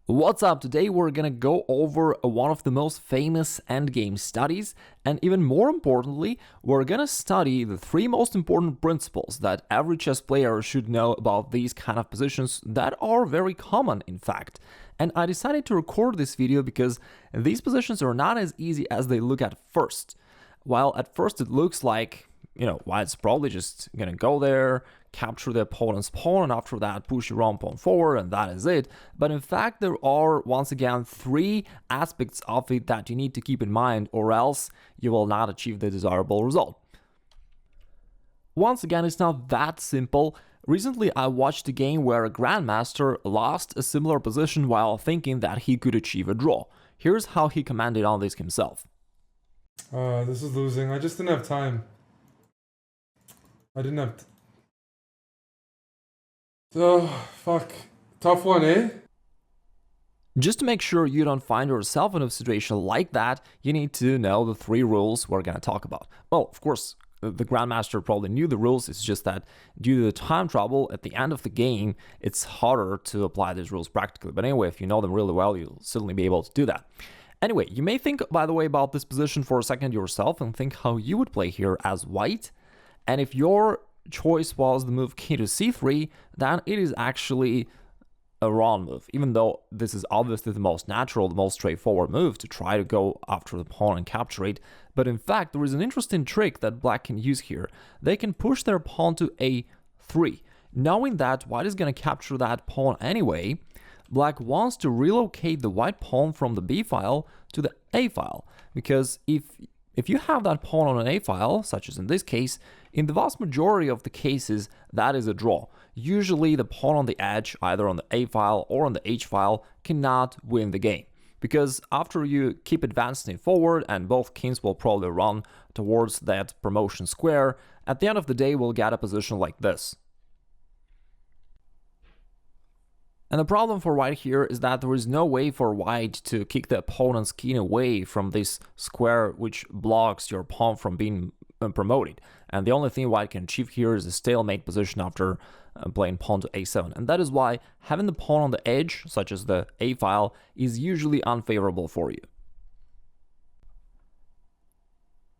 What's up? Today we're gonna go over one of the most famous endgame studies, and even more importantly, we're gonna study the three most important principles that every chess player should know about these kind of positions that are very common, in fact. And I decided to record this video because these positions are not as easy as they look at first. While at first it looks like, White's probably just gonna go there, capture the opponent's pawn, and after that push your own pawn forward, and that is it. But in fact, there are, once again, three aspects of it that you need to keep in mind, or else you will not achieve the desirable result. Once again, it's not that simple. Recently, I watched a game where a grandmaster lost a similar position while thinking that he could achieve a draw. Here's how he commented on this himself. This is losing. I just didn't have time. I didn't have... Oh, fuck. Tough one, eh? Just to make sure you don't find yourself in a situation like that, you need to know the three rules we're going to talk about. Well, of course, the Grandmaster probably knew the rules, it's just that due to the time trouble at the end of the game, it's harder to apply these rules practically. But anyway, if you know them really well, you'll certainly be able to do that. Anyway, you may think, by the way, about this position for a second yourself and think how you would play here as white. And if your choice was the move king to c3, then it is actually a wrong move, even though this is obviously the most natural, the most straightforward move to try to go after the pawn and capture it. But in fact, there is an interesting trick that black can use here. They can push their pawn to a3. Knowing that white is going to capture that pawn anyway, black wants to relocate the white pawn from the b file to the a file, because if you have that pawn on an a file, such as in this case, in the vast majority of the cases, that is a draw. Usually the pawn on the edge, either on the a file or on the h file, cannot win the game. Because after you keep advancing forward and both kings will probably run towards that promotion square, at the end of the day we'll get a position like this. And the problem for white here is that there is no way for white to kick the opponent's king away from this square which blocks your pawn from being promoted. And the only thing white can achieve here is a stalemate position after playing pawn to a7. And that is why having the pawn on the edge, such as the a file, is usually unfavorable for you.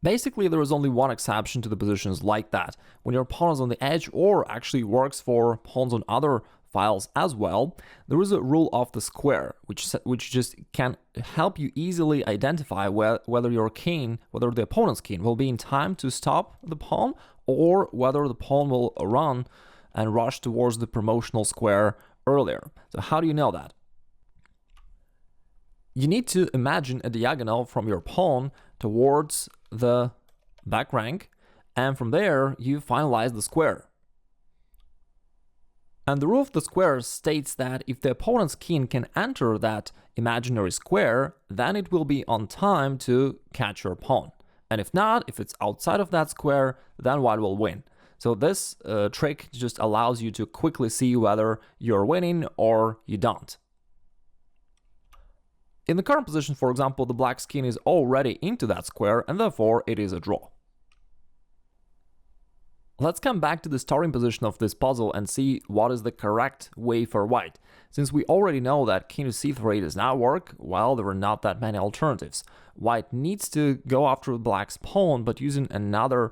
Basically, there is only one exception to the positions like that. When your pawn is on the edge, or actually works for pawns on other files as well, there is a rule of the square, which just can help you easily identify whether your king, whether the opponent's king will be in time to stop the pawn, or whether the pawn will run and rush towards the promotional square earlier. So how do you know that? You need to imagine a diagonal from your pawn towards the back rank, and from there you finalize the square. And the rule of the square states that if the opponent's king can enter that imaginary square, then it will be on time to catch your pawn. And if not, if it's outside of that square, then white will win. So this trick just allows you to quickly see whether you're winning or you don't. In the current position, for example, the black's king is already into that square, and therefore it is a draw. Let's come back to the starting position of this puzzle and see what is the correct way for white. Since we already know that king to c3 does not work, well, there are not that many alternatives. White needs to go after black's pawn, but using another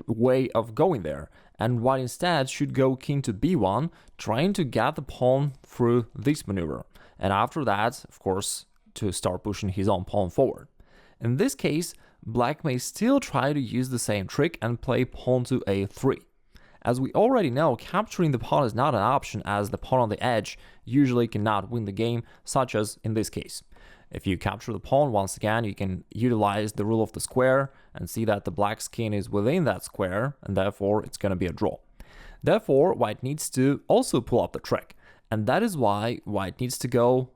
way of going there. And white instead should go king to b1, trying to get the pawn through this maneuver. And after that, of course, to start pushing his own pawn forward. In this case, black may still try to use the same trick and play pawn to a3. As we already know, capturing the pawn is not an option, as the pawn on the edge usually cannot win the game, such as in this case. If you capture the pawn, once again, you can utilize the rule of the square and see that the black's king is within that square, and therefore it's going to be a draw. Therefore, white needs to also pull up the trick, and that is why white needs to go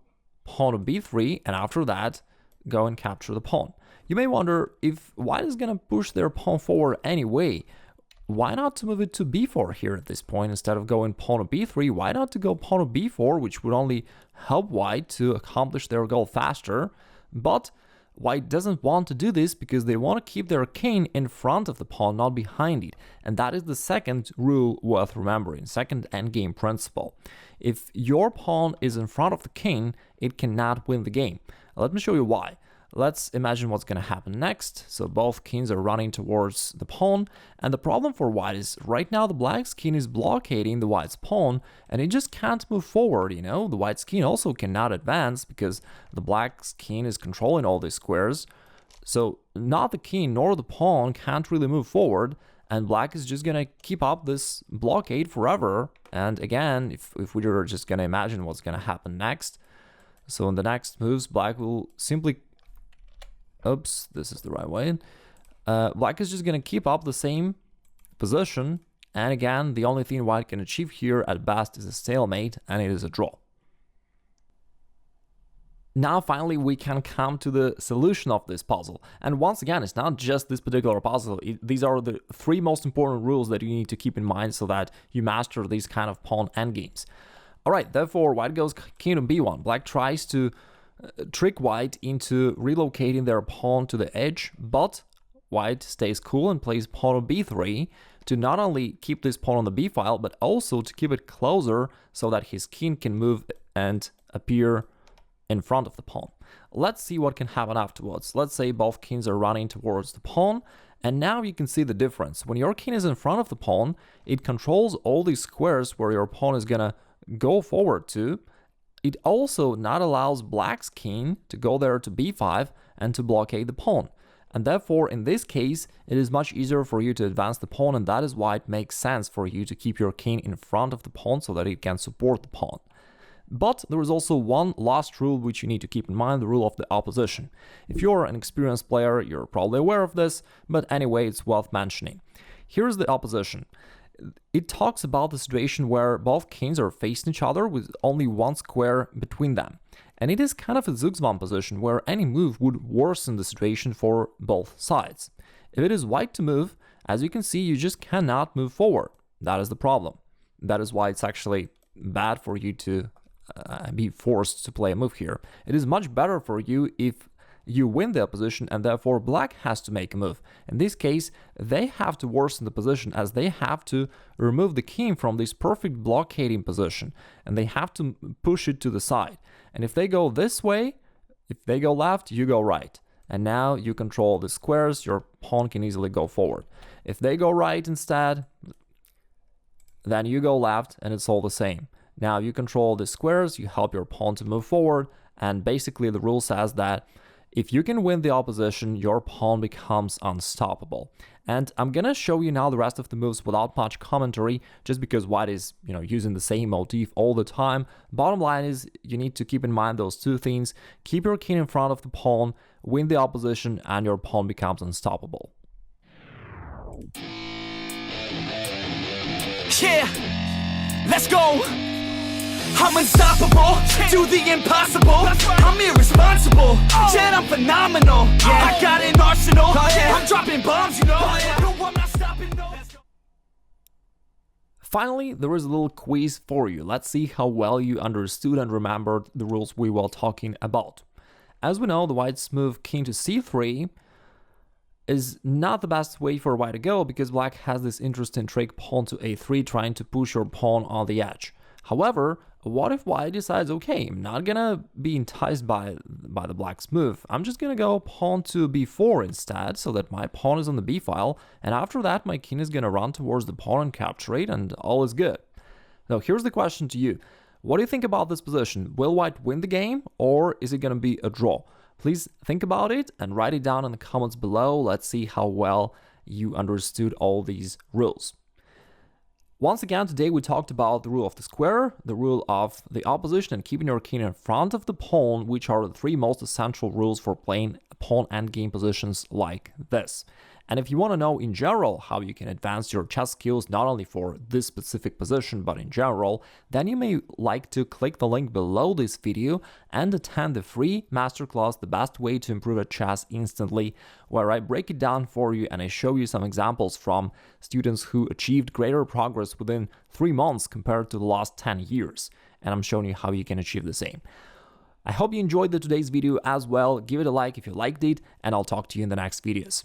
pawn to b3, and after that, go and capture the pawn. You may wonder, if white is going to push their pawn forward anyway, why not to move it to b4 here at this point instead of going pawn to b3? Why not to go pawn to b4, which would only help white to accomplish their goal faster? But white doesn't want to do this because they want to keep their king in front of the pawn, not behind it. And that is the second rule worth remembering, second endgame principle. If your pawn is in front of the king, it cannot win the game. Let me show you why. Let's imagine what's going to happen next. So both kings are running towards the pawn, and the problem for white is right now the black's king is blockading the white's pawn, and it just can't move forward, The white's king also cannot advance because the black's king is controlling all these squares. So not the king nor the pawn can't really move forward, and black is just going to keep up this blockade forever. And again, if we were just going to imagine what's going to happen next, so in the next moves, black will simply... Oops, this is the right way. Black is just going to keep up the same position. And again, the only thing white can achieve here at best is a stalemate, and it is a draw. Now, finally, we can come to the solution of this puzzle. And once again, it's not just this particular puzzle. These are the three most important rules that you need to keep in mind so that you master these kind of pawn endgames. All right, therefore, white goes king to b1. Black tries to trick white into relocating their pawn to the edge, but white stays cool and plays pawn on b3 to not only keep this pawn on the b file, but also to keep it closer so that his king can move and appear in front of the pawn. Let's see what can happen afterwards. Let's say both kings are running towards the pawn, and now you can see the difference. When your king is in front of the pawn, it controls all these squares where your pawn is gonna go forward to. It also not allows black's king to go there to b5 and to blockade the pawn. And therefore, in this case, it is much easier for you to advance the pawn, and that is why it makes sense for you to keep your king in front of the pawn so that it can support the pawn. But there is also one last rule which you need to keep in mind, the rule of the opposition. If you're an experienced player, you're probably aware of this, but anyway, it's worth mentioning. Here's the opposition. It talks about the situation where both kings are facing each other with only one square between them. And it is kind of a Zugzwang position where any move would worsen the situation for both sides. If it is white to move, as you can see, you just cannot move forward. That is the problem. That is why it's actually bad for you to be forced to play a move here. It is much better for you if you win the opposition and therefore black has to make a move. In this case, they have to worsen the position as they have to remove the king from this perfect blockading position and they have to push it to the side. And if they go this way, if they go left, you go right. And now you control the squares, your pawn can easily go forward. If they go right instead, then you go left and it's all the same. Now you control the squares, you help your pawn to move forward, and basically the rule says that if you can win the opposition, your pawn becomes unstoppable. And I'm gonna show you now the rest of the moves without much commentary, just because white is, using the same motif all the time. Bottom line is, you need to keep in mind those two things. Keep your king in front of the pawn, win the opposition, and your pawn becomes unstoppable. Yeah, let's go. I'm unstoppable, do the impossible. I'm irresponsible, yet I'm phenomenal. I got an arsenal, I'm dropping bombs, No, I'm not stopping, no. Finally, there is a little quiz for you. Let's see how well you understood and remembered the rules we were talking about. As we know, the white's move king to c3 is not the best way for white to go because black has this interesting trick pawn to a3 trying to push your pawn on the edge. However, what if white decides, okay, I'm not gonna be enticed by the black's move. I'm just gonna go pawn to b4 instead, so that my pawn is on the b file, and after that my king is gonna run towards the pawn and capture it, and all is good. Now here's the question to you. What do you think about this position? Will white win the game, or is it gonna be a draw? Please think about it and write it down in the comments below. Let's see how well you understood all these rules. Once again, today we talked about the rule of the square, the rule of the opposition, and keeping your king in front of the pawn, which are the three most essential rules for playing pawn endgame positions like this. And if you want to know in general how you can advance your chess skills not only for this specific position but in general, then you may like to click the link below this video and attend the free masterclass, The Best Way to Improve at Chess Instantly, where I break it down for you and I show you some examples from students who achieved greater progress within 3 months compared to the last 10 years. And I'm showing you how you can achieve the same. I hope you enjoyed today's video as well. Give it a like if you liked it, and I'll talk to you in the next videos.